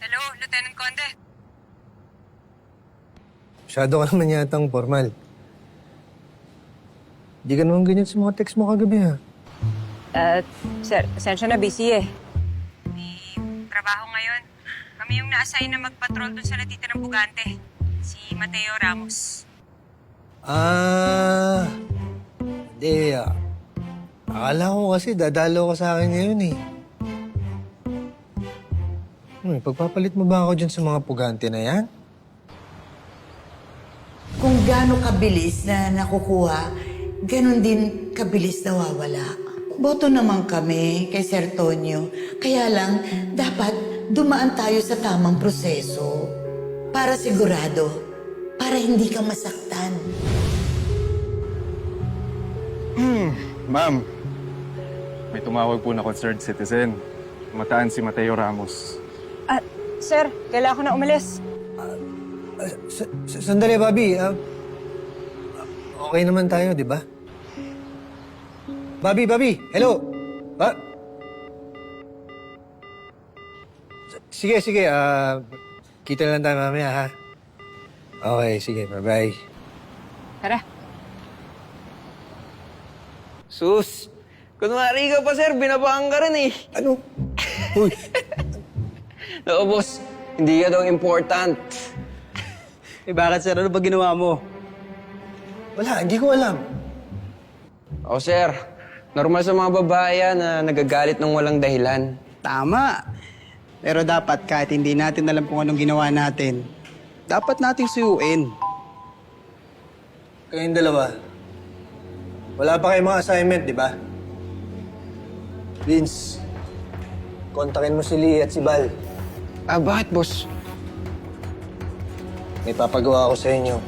Hello, Lieutenant Conde. Masyado ka naman yatang formal. Di ka naman ganyan sa mga text mo kagabi, ha? Sir, pasensya na, busy eh. May trabaho ngayon. Kami yung na-assign na magpatrol dun sa latita ng Bugante. Si Mateo Ramos. Hindi. Akala ko kasi dadalo ka sa akin ngayon, eh. Pagpapalit mo ba ako dyan sa mga pugante na yan? Kung gaano kabilis na nakukuha, ganon din kabilis nawawala. Boto naman kami kay Sir Tonyo. Kaya lang, dapat dumaan tayo sa tamang proseso. Para sigurado, para hindi ka masaktan. Ma'am, may tumawag po na concerned citizen. Mataan si Mateo Ramos. Sir, kailangan ko na umalis. Sandali, Bobby. Okay naman tayo, di ba? Bobby! Hello! Sige. Kita lang tayo mamaya, ha? Okay, sige. Bye-bye. Tara. Sus, kunwari ka pa sir, binabaan ka rin eh. Ano? Uy! Oo boss, hindi ka daw important. Bakit sir? Ano ba ginawa mo? Wala, hindi ko alam. Oo sir, normal sa mga babae yan na nagagalit ng walang dahilan. Tama. Pero dapat kahit hindi natin alam kung anong ginawa natin, dapat nating suyuin. Kayong dalawa, wala pa kayong mga assignment, di ba? Vince, kontakin mo si Lee at si Bal. Bakit boss? May papagawa ako sa inyo.